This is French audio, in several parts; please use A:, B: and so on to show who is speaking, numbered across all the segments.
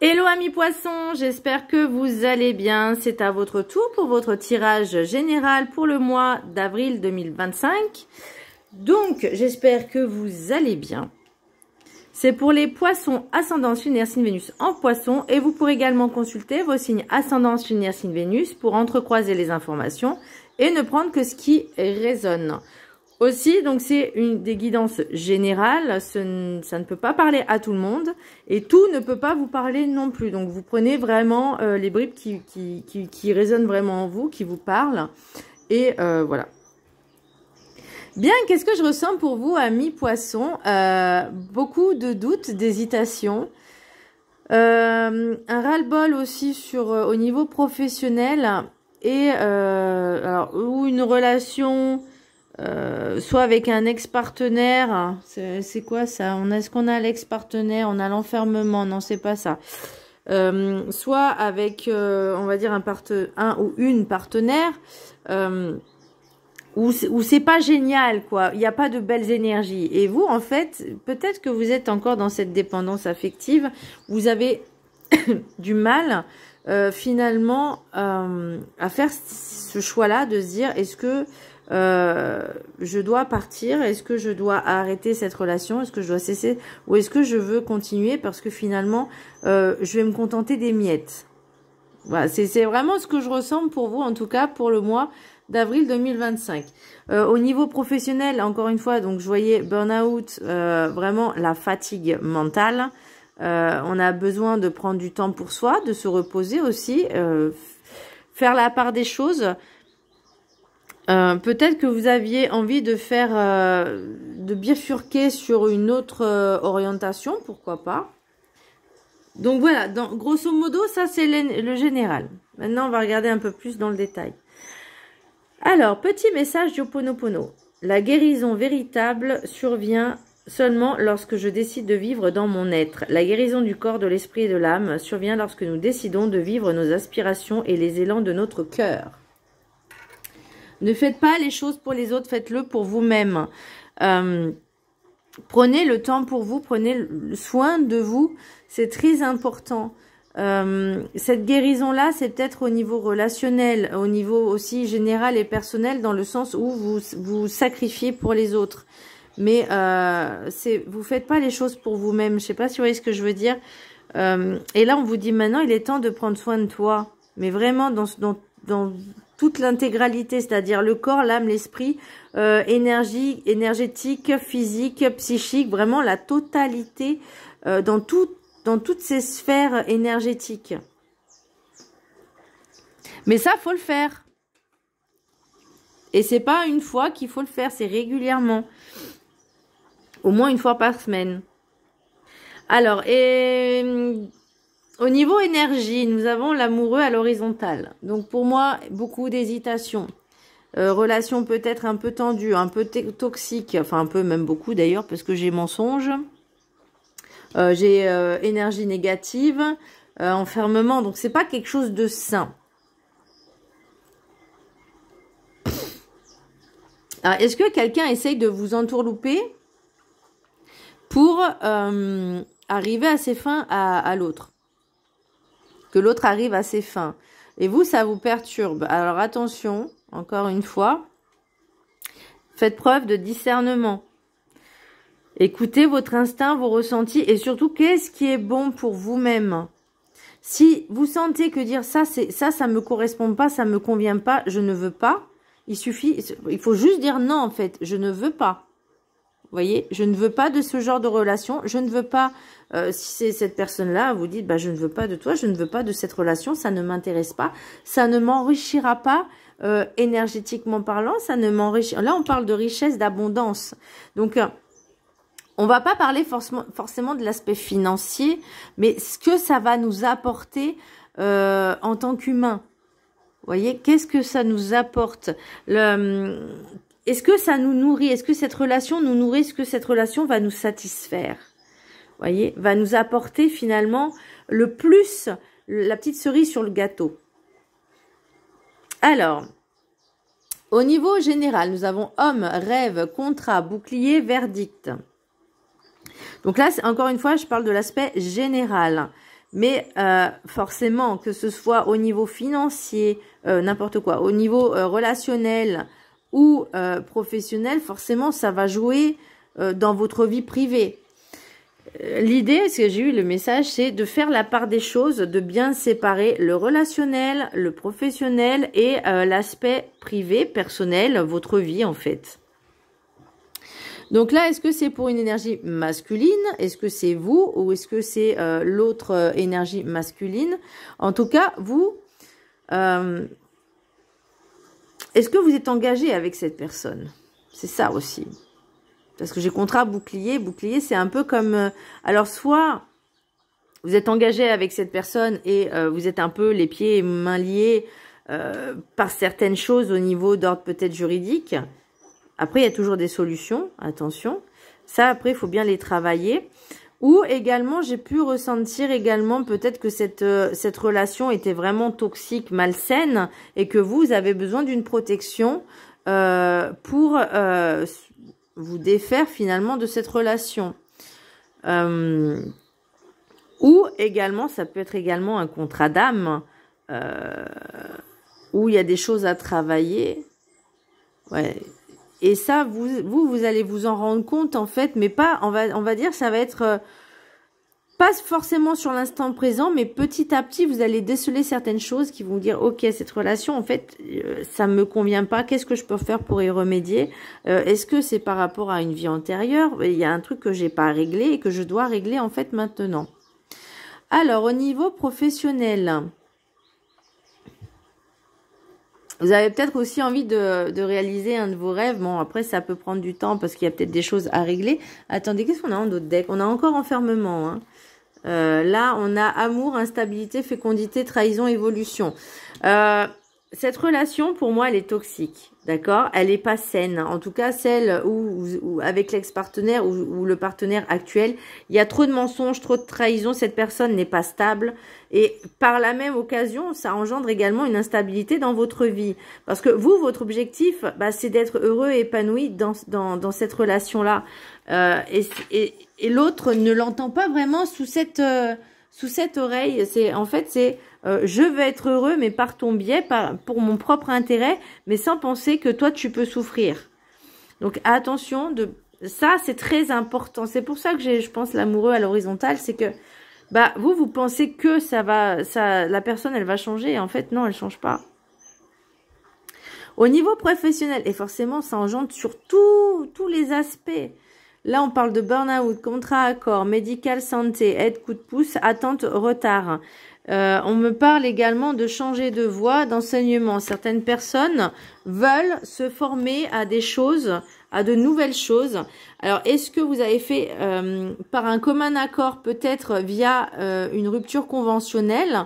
A: Hello amis poissons, j'espère que vous allez bien. C'est à votre tour pour votre tirage général pour le mois d'avril 2025. Donc, j'espère que vous allez bien. C'est pour les poissons ascendance lunaire signe Vénus en poisson. Et vous pourrez également consulter vos signes ascendance lunaire signe Vénus pour entrecroiser les informations et ne prendre que ce qui résonne. Aussi, donc c'est une des guidances générales, ça ne peut pas parler à tout le monde et tout ne peut pas vous parler non plus. Donc vous prenez vraiment les bribes qui résonnent vraiment en vous, qui vous parlent et voilà. Bien, qu'est-ce que je ressens pour vous, amis poissons? Beaucoup de doutes, d'hésitations, un ras-le-bol aussi sur au niveau professionnel et alors, ou une relation... soit avec un ex-partenaire, c'est quoi ça? Est-ce qu'on a l'ex-partenaire? On a l'enfermement? Non, c'est pas ça. Soit avec, on va dire, un ou une partenaire, où c'est pas génial, quoi. Il n'y a pas de belles énergies. Et vous, en fait, peut-être que vous êtes encore dans cette dépendance affective. Vous avez du mal, finalement, à faire ce choix-là de se dire, est-ce que je dois partir? Est-ce que je dois arrêter cette relation? Est-ce que je dois cesser? Ou est-ce que je veux continuer parce que finalement, je vais me contenter des miettes? Voilà, c'est vraiment ce que je ressens pour vous, en tout cas pour le mois d'avril 2025. Au niveau professionnel, encore une fois, donc je voyais burn-out, vraiment la fatigue mentale. On a besoin de prendre du temps pour soi, de se reposer aussi, faire la part des choses. Peut-être que vous aviez envie de faire, de bifurquer sur une autre orientation, pourquoi pas. Donc voilà, grosso modo, ça c'est le général. Maintenant, on va regarder un peu plus dans le détail. Alors, petit message d'Ho'oponopono. La guérison véritable survient seulement lorsque je décide de vivre dans mon être. La guérison du corps, de l'esprit et de l'âme survient lorsque nous décidons de vivre nos aspirations et les élans de notre cœur. Ne faites pas les choses pour les autres, faites-le pour vous-même. Prenez le temps pour vous, prenez soin de vous, c'est très important. Cette guérison-là, c'est peut-être au niveau relationnel, au niveau aussi général et personnel, dans le sens où vous sacrifiez pour les autres. Mais vous faites pas les choses pour vous-même. Je sais pas si vous voyez ce que je veux dire. Et là, on vous dit maintenant, il est temps de prendre soin de toi. Mais vraiment dans toute l'intégralité, c'est-à-dire le corps, l'âme, l'esprit, énergétique, physique, psychique, vraiment la totalité dans toutes ces sphères énergétiques. Mais ça, faut le faire. Et c'est pas une fois qu'il faut le faire, c'est régulièrement. Au moins une fois par semaine. Alors, au niveau énergie, nous avons l'amoureux à l'horizontale. Donc pour moi, beaucoup d'hésitation. Relation peut-être un peu tendue, un peu toxique. Enfin un peu, même beaucoup d'ailleurs, parce que j'ai mensonge. J'ai énergie négative, enfermement. Donc c'est pas quelque chose de sain. Alors est-ce que quelqu'un essaye de vous entourlouper pour arriver à ses fins à l'autre? Que l'autre arrive à ses fins. Et vous, ça vous perturbe. Alors attention, encore une fois, faites preuve de discernement. Écoutez votre instinct, vos ressentis et surtout, qu'est-ce qui est bon pour vous-même? Si vous sentez que dire ça me correspond pas, ça me convient pas, je ne veux pas, il faut juste dire non en fait, je ne veux pas. Vous voyez, je ne veux pas de ce genre de relation, je ne veux pas, si c'est cette personne-là, vous dites, bah, je ne veux pas de toi, je ne veux pas de cette relation, ça ne m'intéresse pas, ça ne m'enrichira pas, énergétiquement parlant, ça ne m'enrichira. Là, on parle de richesse, d'abondance. Donc, on va pas parler forcément de l'aspect financier, mais ce que ça va nous apporter en tant qu'humain. Vous voyez, qu'est-ce que ça nous apporte? Est-ce que ça nous nourrit? Est-ce que cette relation nous nourrit? Est-ce que cette relation va nous satisfaire? Vous voyez, va nous apporter finalement le plus, la petite cerise sur le gâteau. Alors, au niveau général, nous avons homme, rêve, contrat, bouclier, verdict. Donc là, encore une fois, je parle de l'aspect général. Mais forcément, que ce soit au niveau financier, n'importe quoi, au niveau relationnel ou professionnel, forcément, ça va jouer dans votre vie privée. L'idée, ce que j'ai eu le message, c'est de faire la part des choses, de bien séparer le relationnel, le professionnel et l'aspect privé, personnel, votre vie en fait. Donc là, est-ce que c'est pour une énergie masculine? Est-ce que c'est vous ou est-ce que c'est l'autre énergie masculine? En tout cas, vous, est-ce que vous êtes engagé avec cette personne? C'est ça aussi. Parce que j'ai contrat bouclier. Bouclier, c'est un peu comme... alors, soit vous êtes engagé avec cette personne et vous êtes un peu les pieds et mains liés par certaines choses au niveau d'ordre peut-être juridique. Après, il y a toujours des solutions. Attention. Ça, après, il faut bien les travailler. Ou également, j'ai pu ressentir également peut-être que cette relation était vraiment toxique, malsaine et que vous avez besoin d'une protection pour... vous défaire finalement de cette relation. Ou également, ça peut être également un contrat d'âme où il y a des choses à travailler. Ouais. Et ça, vous allez vous en rendre compte en fait, mais pas, on va dire, ça va être pas forcément sur l'instant présent, mais petit à petit, vous allez déceler certaines choses qui vont dire, ok, cette relation, en fait, ça me convient pas. Qu'est-ce que je peux faire pour y remédier? Est-ce que c'est par rapport à une vie antérieure? Il y a un truc que j'ai pas réglé et que je dois régler en fait maintenant. Alors, au niveau professionnel, vous avez peut-être aussi envie de réaliser un de vos rêves. Bon, après, ça peut prendre du temps parce qu'il y a peut-être des choses à régler. Attendez, qu'est-ce qu'on a en d'autres decks? On a encore enfermement, hein. Là, on a amour, instabilité, fécondité, trahison, évolution. Cette relation, pour moi, elle est toxique, d'accord? Elle est pas saine. En tout cas, celle où avec l'ex-partenaire ou le partenaire actuel, il y a trop de mensonges, trop de trahison. Cette personne n'est pas stable. Et par la même occasion, ça engendre également une instabilité dans votre vie. Parce que vous, votre objectif, bah, c'est d'être heureux et épanoui dans cette relation-là. Et l'autre ne l'entend pas vraiment sous cette oreille. En fait, c'est je veux être heureux, mais par ton biais, pour mon propre intérêt, mais sans penser que toi, tu peux souffrir. Donc, attention, ça, c'est très important. C'est pour ça que je pense, l'amoureux à l'horizontale, c'est que bah vous pensez que la personne, elle va changer. Et en fait, non, elle change pas. Au niveau professionnel, et forcément, ça engendre sur tous les aspects. Là, on parle de burn-out, contrat accord, médical, santé, aide, coup de pouce, attente, retard. On me parle également de changer de voie, d'enseignement. Certaines personnes veulent se former à des choses, à de nouvelles choses. Alors, est-ce que vous avez fait par un commun accord, peut-être via une rupture conventionnelle,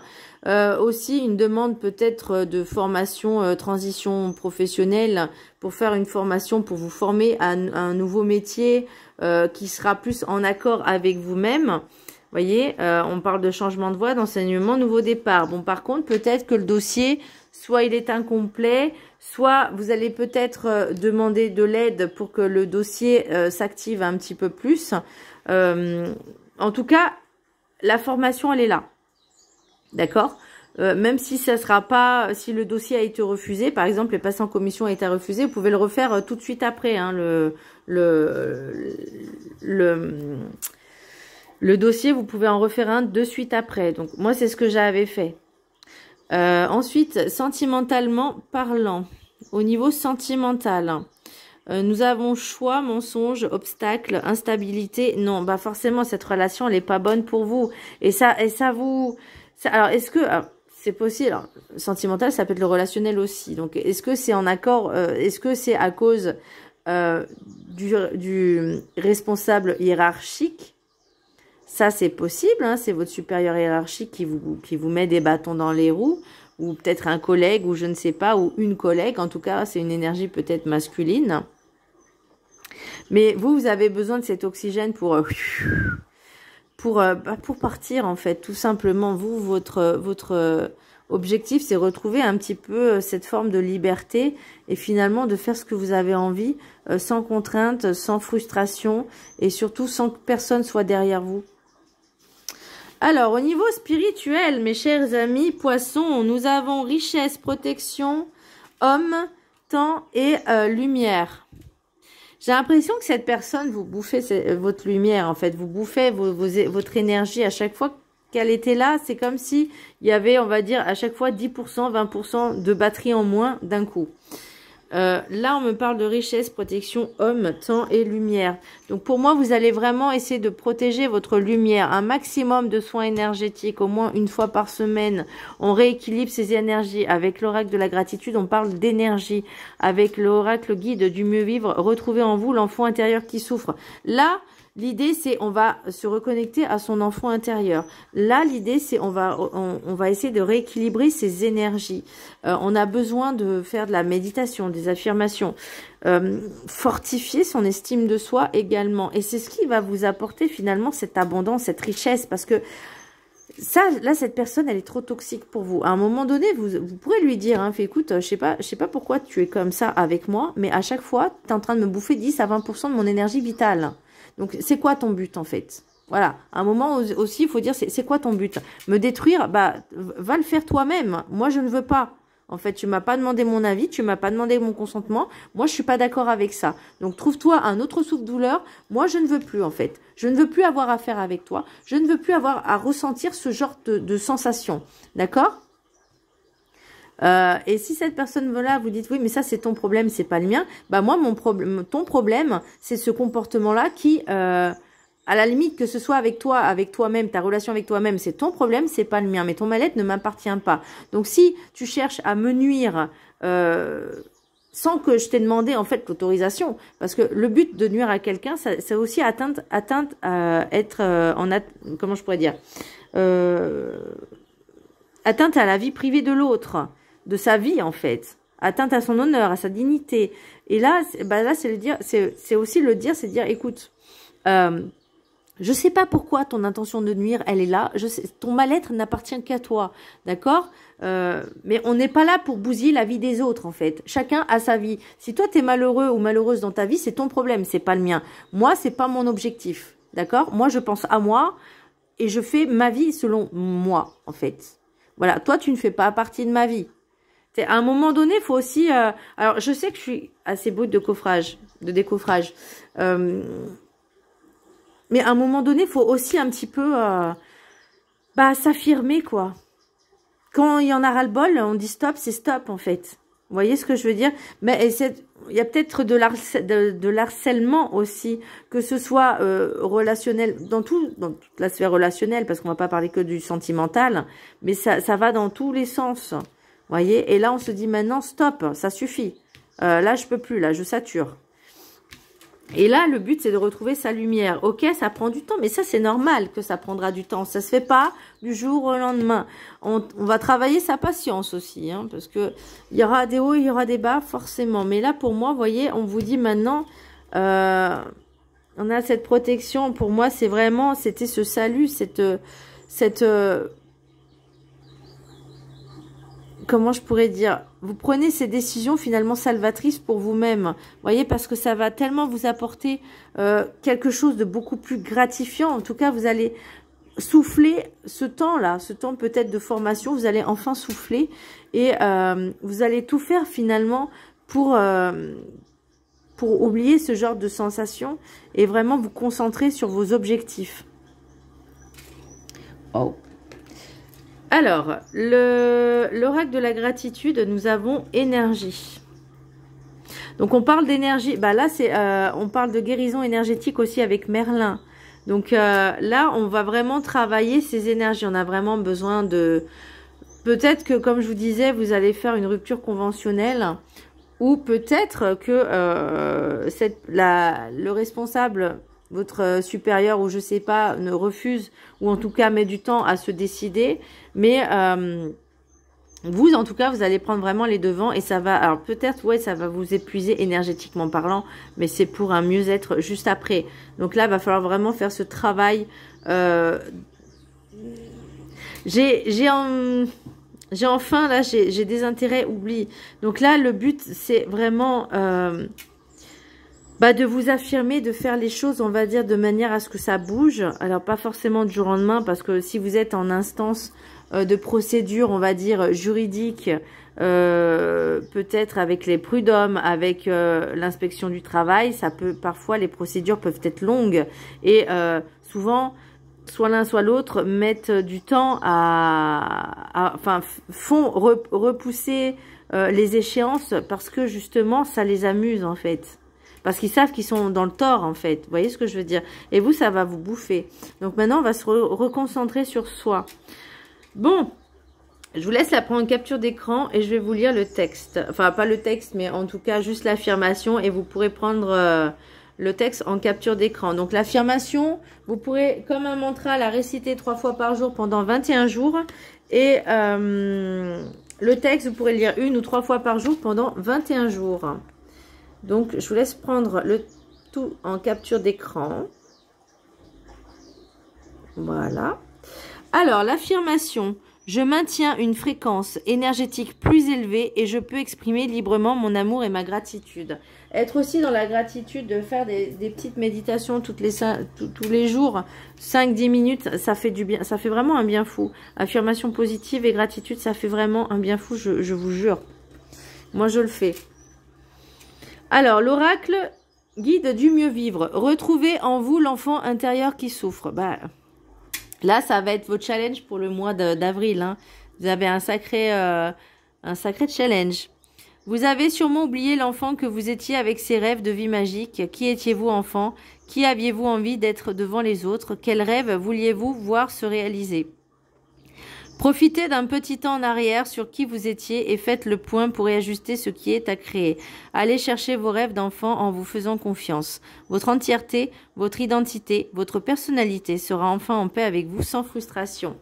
A: aussi une demande peut-être de formation, transition professionnelle, pour faire une formation, pour vous former à un nouveau métier qui sera plus en accord avec vous-même. Vous voyez, on parle de changement de voie, d'enseignement, nouveau départ. Bon, par contre, peut-être que le dossier, soit il est incomplet, soit vous allez peut-être demander de l'aide pour que le dossier s'active un petit peu plus. En tout cas, la formation, elle est là. D'accord? Même si ça sera pas, si le dossier a été refusé, par exemple, les passes en commission a été refusé, vous pouvez le refaire tout de suite après, hein, le dossier, vous pouvez en refaire un de suite après. Donc, moi, c'est ce que j'avais fait. Ensuite, sentimentalement parlant, au niveau sentimental, nous avons choix, mensonge, obstacle, instabilité. Non, bah forcément, cette relation, elle n'est pas bonne pour vous. Et ça vous... alors, est-ce que... c'est possible. Alors, sentimental, ça peut être le relationnel aussi. Donc, est-ce que c'est en accord? Est-ce que c'est à cause du responsable hiérarchique? Ça, c'est possible, hein, c'est votre supérieur hiérarchique qui vous met des bâtons dans les roues, ou peut-être un collègue, ou je ne sais pas, ou une collègue. En tout cas, c'est une énergie peut-être masculine. Mais vous avez besoin de cet oxygène pour partir, en fait, tout simplement. Vous, votre objectif, c'est retrouver un petit peu cette forme de liberté et finalement de faire ce que vous avez envie, sans contrainte, sans frustration et surtout sans que personne soit derrière vous. Alors, au niveau spirituel, mes chers amis poissons, nous avons richesse, protection, homme, temps et lumière. J'ai l'impression que cette personne, vous bouffez votre lumière, en fait. Vous bouffez votre énergie à chaque fois qu'elle était là. C'est comme si il y avait, on va dire, à chaque fois 10%, 20% de batterie en moins d'un coup. Là, on me parle de richesse, protection, homme, temps et lumière. Donc, pour moi, vous allez vraiment essayer de protéger votre lumière. Un maximum de soins énergétiques, au moins une fois par semaine. On rééquilibre ses énergies. Avec l'oracle de la gratitude, on parle d'énergie. Avec l'oracle guide du mieux vivre, retrouvez en vous l'enfant intérieur qui souffre. Là, l'idée, c'est on va se reconnecter à son enfant intérieur. Là, l'idée, c'est on va essayer de rééquilibrer ses énergies. On a besoin de faire de la méditation, des affirmations, fortifier son estime de soi également. Et c'est ce qui va vous apporter finalement cette abondance, cette richesse, parce que ça, là, cette personne, elle est trop toxique pour vous. À un moment donné, vous pourrez lui dire, hein, écoute, je sais pas pourquoi tu es comme ça avec moi, mais à chaque fois, tu es en train de me bouffer 10 à 20% de mon énergie vitale. Donc, c'est quoi ton but, en fait? Voilà. À un moment aussi, il faut dire, c'est quoi ton but? Me détruire? Bah, va le faire toi-même. Moi, je ne veux pas. En fait, tu m'as pas demandé mon avis, tu m'as pas demandé mon consentement. Moi, je suis pas d'accord avec ça. Donc, trouve-toi un autre souffle-douleur. Moi, je ne veux plus, en fait. Je ne veux plus avoir affaire avec toi. Je ne veux plus avoir à ressentir ce genre de sensation. D'accord? Et si cette personne-là, vous dites, oui, mais ça, c'est ton problème, c'est pas le mien. Bah, moi, ton problème, c'est ce comportement-là qui, à la limite, que ce soit avec toi, avec toi-même, ta relation avec toi-même, c'est ton problème, c'est pas le mien. Mais ton mal-être ne m'appartient pas. Donc, si tu cherches à me nuire, sans que je t'ai demandé, en fait, l'autorisation, parce que le but de nuire à quelqu'un, c'est aussi atteinte à être, comment je pourrais dire, atteinte à la vie privée de l'autre, de sa vie en fait, atteinte à son honneur, à sa dignité. Et là, c'est aussi le dire, c'est dire, écoute, je sais pas pourquoi ton intention de nuire, elle est là. Ton mal-être n'appartient qu'à toi, d'accord? Mais on n'est pas là pour bousiller la vie des autres en fait. Chacun a sa vie. Si toi t'es malheureux ou malheureuse dans ta vie, c'est ton problème, c'est pas le mien. Moi, c'est pas mon objectif, d'accord? Moi, je pense à moi et je fais ma vie selon moi en fait. Voilà, toi, tu ne fais pas partie de ma vie. À un moment donné, il faut aussi... alors, je sais que je suis assez brute de décoffrage. Mais à un moment donné, il faut aussi un petit peu s'affirmer, quoi. Quand il y en a ras-le-bol, on dit stop, c'est stop, en fait. Vous voyez ce que je veux dire? Mais il y a peut-être de l'harcèlement aussi, que ce soit relationnel, dans toute la sphère relationnelle, parce qu'on va pas parler que du sentimental, mais ça va dans tous les sens. Vous voyez? Et là, on se dit maintenant, stop, ça suffit. Là, je peux plus, là, je sature. Et là, le but, c'est de retrouver sa lumière. Ok, ça prend du temps, mais ça, c'est normal que ça prendra du temps. Ça se fait pas du jour au lendemain. On va travailler sa patience aussi, hein, parce que il y aura des hauts, il y aura des bas, forcément. Mais là, pour moi, vous voyez, on vous dit maintenant, on a cette protection. Pour moi, c'est vraiment, c'était ce salut, comment je pourrais dire, vous prenez ces décisions finalement salvatrices pour vous-même, voyez, parce que ça va tellement vous apporter quelque chose de beaucoup plus gratifiant. En tout cas, vous allez souffler ce temps-là, ce temps peut-être de formation, vous allez enfin souffler et vous allez tout faire finalement pour oublier ce genre de sensation et vraiment vous concentrer sur vos objectifs. Oh. Alors, l'oracle de la gratitude, nous avons énergie. Donc, on parle d'énergie. Bah là, on parle de guérison énergétique aussi avec Merlin. Donc, là, on va vraiment travailler ces énergies. On a vraiment besoin de... Peut-être que, comme je vous disais, vous allez faire une rupture conventionnelle. Ou peut-être que le responsable... votre supérieur ou je sais pas ne refuse ou en tout cas met du temps à se décider, mais vous en tout cas vous allez prendre vraiment les devants et ça va, alors peut-être ouais ça va vous épuiser énergétiquement parlant, mais c'est pour un mieux-être juste après. Donc là il va falloir vraiment faire ce travail. J'ai enfin là j'ai des intérêts oubliés. Donc là le but c'est vraiment de vous affirmer, de faire les choses, on va dire, de manière à ce que ça bouge. Alors, pas forcément du jour au lendemain, parce que si vous êtes en instance de procédure, on va dire, juridique, peut-être avec les prud'hommes, avec l'inspection du travail, parfois les procédures peuvent être longues. Et souvent, soit l'un soit l'autre mettent du temps font repousser les échéances parce que justement, ça les amuse en fait. Parce qu'ils savent qu'ils sont dans le tort, en fait. Vous voyez ce que je veux dire? Et vous, ça va vous bouffer. Donc maintenant, on va se reconcentrer sur soi. Bon, je vous laisse la prendre en capture d'écran et je vais vous lire le texte. Enfin, pas le texte, mais en tout cas, juste l'affirmation. Et vous pourrez prendre le texte en capture d'écran. Donc, l'affirmation, vous pourrez, comme un mantra, la réciter 3 fois par jour pendant 21 jours. Et le texte, vous pourrez le lire 1 ou 3 fois par jour pendant 21 jours. Donc, je vous laisse prendre le tout en capture d'écran. Voilà. Alors, l'affirmation. Je maintiens une fréquence énergétique plus élevée et je peux exprimer librement mon amour et ma gratitude. Être aussi dans la gratitude, de faire des petites méditations tous les jours, 5-10 minutes, ça fait du bien, ça fait vraiment un bien fou. Affirmation positive et gratitude, ça fait vraiment un bien fou, je vous jure. Moi, je le fais. Alors, l'oracle guide du mieux vivre. Retrouvez en vous l'enfant intérieur qui souffre. Là, ça va être votre challenge pour le mois d'avril. Hein. Vous avez un sacré challenge. Vous avez sûrement oublié l'enfant que vous étiez avec ses rêves de vie magique. Qui étiez-vous enfant? Qui aviez-vous envie d'être devant les autres? Quels rêves vouliez-vous voir se réaliser? Profitez d'un petit temps en arrière sur qui vous étiez et faites le point pour réajuster ce qui est à créer. Allez chercher vos rêves d'enfant en vous faisant confiance. Votre entièreté, votre identité, votre personnalité sera enfin en paix avec vous sans frustration.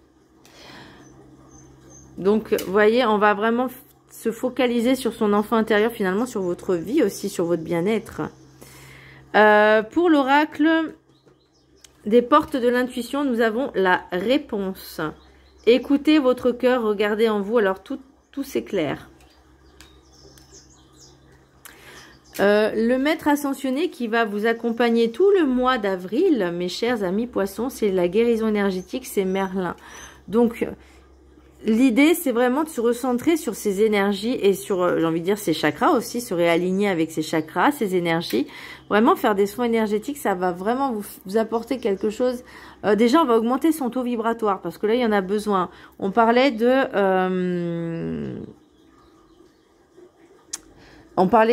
A: Donc, vous voyez, on va vraiment se focaliser sur son enfant intérieur, finalement sur votre vie aussi, sur votre bien-être. Pour l'oracle des portes de l'intuition, nous avons la réponse. Écoutez votre cœur, regardez en vous, alors tout s'éclaire. Le maître ascensionné qui va vous accompagner tout le mois d'avril, mes chers amis poissons, c'est la guérison énergétique, c'est Merlin. Donc, l'idée, c'est vraiment de se recentrer sur ses énergies et sur, j'ai envie de dire, ses chakras aussi, se réaligner avec ses chakras, ses énergies. Vraiment, faire des soins énergétiques, ça va vraiment vous apporter quelque chose. Déjà, on va augmenter son taux vibratoire parce que là, il y en a besoin. On parlait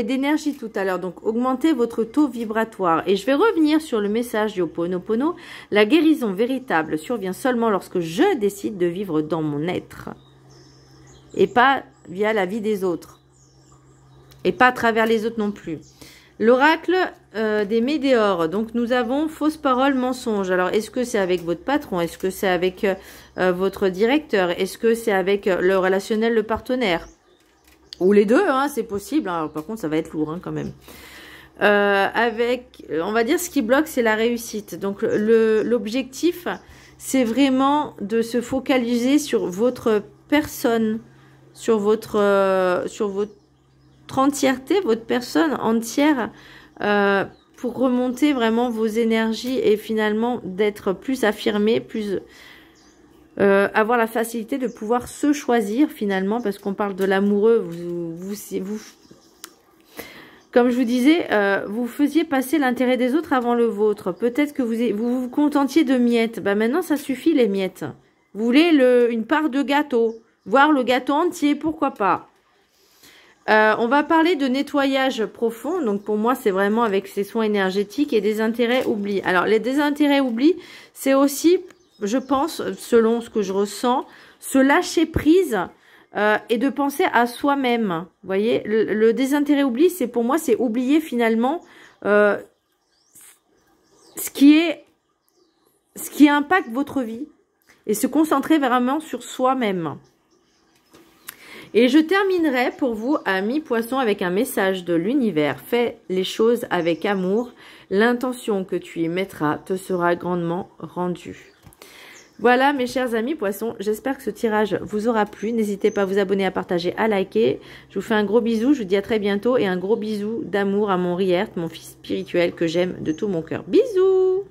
A: d'énergie tout à l'heure, donc augmentez votre taux vibratoire. Et je vais revenir sur le message du Ho'oponopono. La guérison véritable survient seulement lorsque je décide de vivre dans mon être. Et pas via la vie des autres. Et pas à travers les autres non plus. L'oracle des météores. Donc nous avons fausse parole, mensonge. Alors est-ce que c'est avec votre patron? Est-ce que c'est avec votre directeur? Est-ce que c'est avec le relationnel, le partenaire? Ou les deux, hein, c'est possible. Alors, par contre, ça va être lourd hein, quand même. On va dire, ce qui bloque, c'est la réussite. Donc, l'objectif, c'est vraiment de se focaliser sur votre personne, sur votre entièreté, votre personne entière, pour remonter vraiment vos énergies et finalement d'être plus affirmé, plus... avoir la facilité de pouvoir se choisir finalement, parce qu'on parle de l'amoureux, comme je vous disais, vous faisiez passer l'intérêt des autres avant le vôtre. Peut-être que vous contentiez de miettes. Maintenant, ça suffit les miettes. Vous voulez une part de gâteau, voire le gâteau entier, pourquoi pas. On va parler de nettoyage profond. Donc pour moi, c'est vraiment avec ces soins énergétiques et des intérêts oubliés. Alors les désintérêts oubliés, c'est aussi... je pense, selon ce que je ressens, se lâcher prise et de penser à soi-même. Vous voyez, le désintérêt oubli, c'est pour moi, c'est oublier finalement ce qui impacte votre vie et se concentrer vraiment sur soi-même. Et je terminerai pour vous, amis poissons, avec un message de l'univers. Fais les choses avec amour. L'intention que tu y mettras te sera grandement rendue. Voilà mes chers amis poissons, j'espère que ce tirage vous aura plu. N'hésitez pas à vous abonner, à partager, à liker. Je vous fais un gros bisou, je vous dis à très bientôt et un gros bisou d'amour à mon Riert, mon fils spirituel que j'aime de tout mon cœur. Bisous!